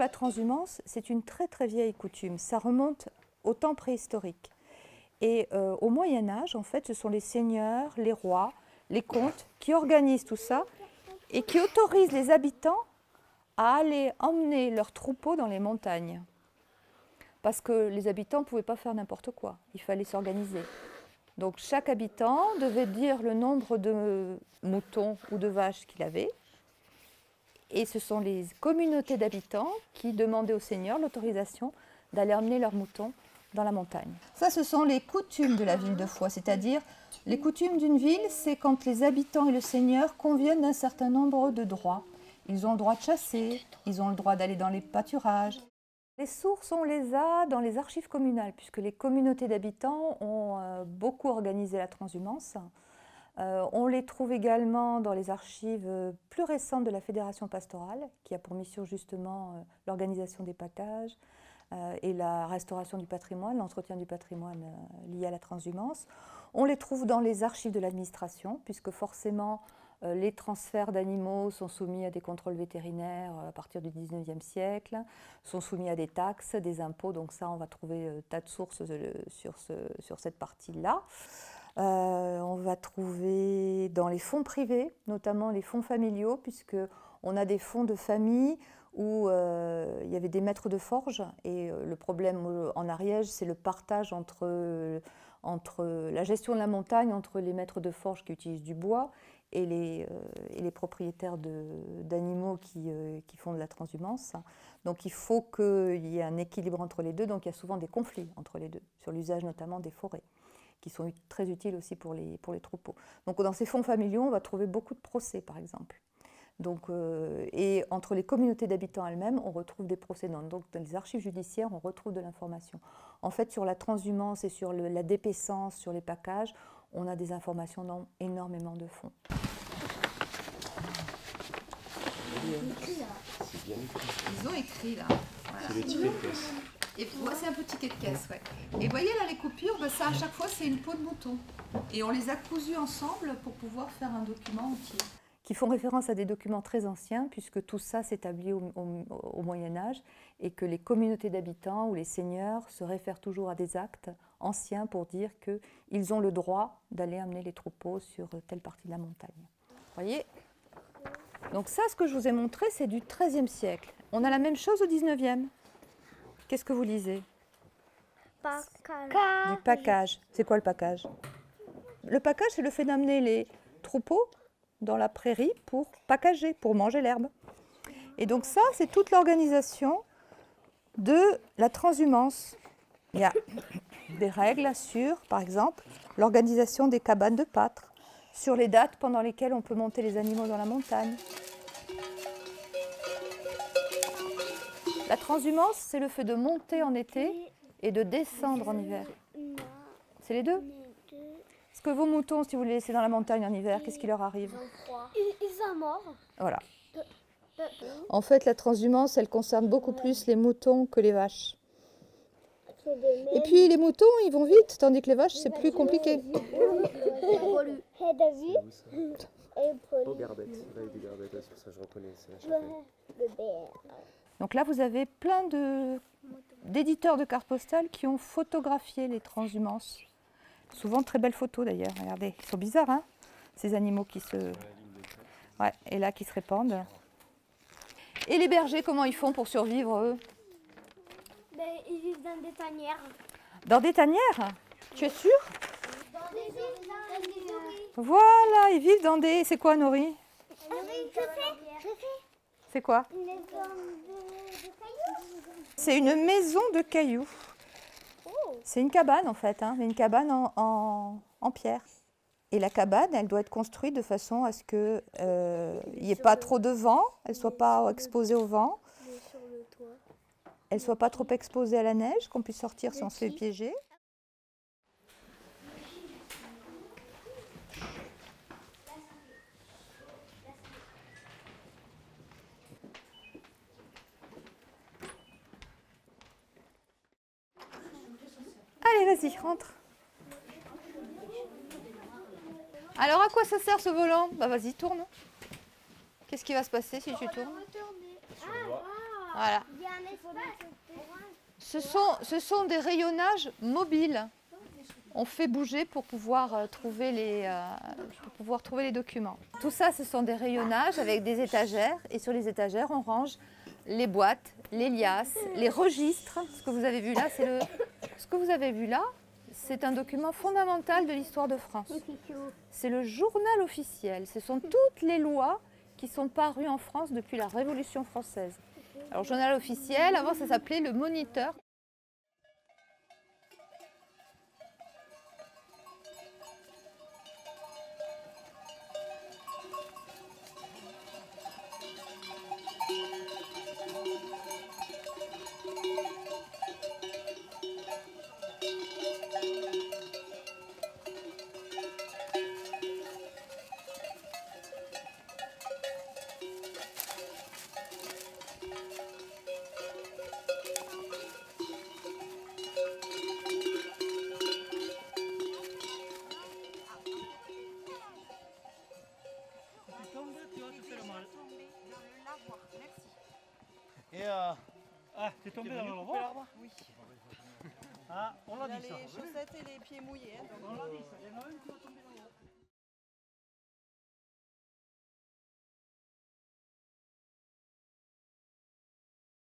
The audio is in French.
pour la transhumance, c'est une très très vieille coutume. Ça remonte au temps préhistorique. Et au Moyen-Âge, en fait, ce sont les seigneurs, les rois, les comtes qui organisent tout ça et qui autorisent les habitants à aller emmener leurs troupeaux dans les montagnes. Parce que les habitants ne pouvaient pas faire n'importe quoi, il fallait s'organiser. Donc chaque habitant devait dire le nombre de moutons ou de vaches qu'il avait. Et ce sont les communautés d'habitants qui demandaient aux seigneurs l'autorisation d'aller emmener leurs moutons dans la montagne. Ça, ce sont les coutumes de la ville de Foix, c'est-à-dire les coutumes d'une ville, c'est quand les habitants et le seigneur conviennent d'un certain nombre de droits. Ils ont le droit de chasser, ils ont le droit d'aller dans les pâturages. Les sources, on les a dans les archives communales, puisque les communautés d'habitants ont beaucoup organisé la transhumance. On les trouve également dans les archives plus récentes de la Fédération pastorale, qui a pour mission justement l'organisation des packages et la restauration du patrimoine, l'entretien du patrimoine lié à la transhumance. On les trouve dans les archives de l'administration, puisque forcément les transferts d'animaux sont soumis à des contrôles vétérinaires à partir du 19e siècle, sont soumis à des taxes, des impôts, donc ça on va trouver tas de sources sur cette partie-là. On va trouver dans les fonds privés, notamment les fonds familiaux, puisqu'on a des fonds de famille où il y avait des maîtres de forge. Et le problème en Ariège, c'est le partage entre la gestion de la montagne, entre les maîtres de forge qui utilisent du bois et les propriétaires d'animaux qui font de la transhumance. Donc il faut qu'il y ait un équilibre entre les deux. Donc il y a souvent des conflits entre les deux, sur l'usage notamment des forêts, qui sont très utiles aussi pour les troupeaux. Donc dans ces fonds familiaux, on va trouver beaucoup de procès, par exemple. Donc, et entre les communautés d'habitants elles-mêmes, on retrouve des procédants. Donc dans les archives judiciaires, on retrouve de l'information. En fait, sur la transhumance et sur la dépaissance, sur les packages, on a des informations dans énormément de fonds. Ils ont écrit là. Voilà. C'est le ticket de caisse. Et c'est un petit ticket de caisse, ouais. Et vous voyez là les coupures, ça à chaque fois c'est une peau de mouton. Et on les a cousues ensemble pour pouvoir faire un document entier. Qui font référence à des documents très anciens, puisque tout ça s'établit au Moyen-Âge, et que les communautés d'habitants ou les seigneurs se réfèrent toujours à des actes anciens pour dire qu'ils ont le droit d'aller amener les troupeaux sur telle partie de la montagne. Vous voyez ? Donc ça, ce que je vous ai montré, c'est du XIIIe siècle. On a la même chose au XIXe. Qu'est-ce que vous lisez? Package. Du package. C'est quoi le package? Le package, c'est le fait d'amener les troupeaux dans la prairie pour packager, pour manger l'herbe. Et donc ça, c'est toute l'organisation de la transhumance. Il y a des règles sur, par exemple, l'organisation des cabanes de pâtre, sur les dates pendant lesquelles on peut monter les animaux dans la montagne. La transhumance, c'est le fait de monter en été et de descendre en hiver. C'est les deux? Est-ce que vos moutons, si vous les laissez dans la montagne en hiver, qu'est-ce qui leur arrive? Ils sont morts. Voilà. En fait, la transhumance, elle concerne beaucoup plus les moutons que les vaches. Et puis les moutons, ils vont vite, tandis que les vaches, c'est plus compliqué. Oh, garbette. Là, il y a des garbettes sur ça, je reconnais. C'est la chapelle. Donc là, vous avez plein d'éditeurs de cartes postales qui ont photographié les transhumances. Souvent très belles photos d'ailleurs. Regardez, ils sont bizarres, hein, ces animaux qui se... Ouais, et là, qui se répandent. Et les bergers, comment ils font pour survivre, eux? Ils vivent dans des tanières. Dans des tanières? Tu es sûr? Dans des nourris. Voilà, ils vivent dans des... C'est quoi, Nori? Je sais. C'est quoi? Une maison de cailloux. C'est une maison de cailloux. C'est une cabane en fait, hein, mais une cabane en pierre. Et la cabane, elle doit être construite de façon à ce qu'il n'y ait pas trop de vent, elle ne soit pas exposée au vent, elle ne soit pas trop exposée à la neige, qu'on puisse sortir si on se fait piéger. Allez, vas-y, rentre. Alors, à quoi ça sert ce volant? Bah vas-y, tourne. Qu'est-ce qui va se passer si tu tournes? Voilà. Il y a un espace. Ce sont des rayonnages mobiles. On fait bouger pour pouvoir trouver les documents. Tout ça, ce sont des rayonnages avec des étagères. Et sur les étagères, on range les boîtes, les liasses, les registres. Ce que vous avez vu là, c'est un document fondamental de l'histoire de France. C'est le journal officiel. Ce sont toutes les lois qui sont parues en France depuis la Révolution française. Alors, journal officiel, avant ça s'appelait le Moniteur. Et Ah, t'es tombé dans le lavoir? Oui. Ah, on l'a dit ça. Les chaussettes et les pieds mouillés. Hein, donc. On l'a dit ça. Il y en a un qui va tomber dans l'eau.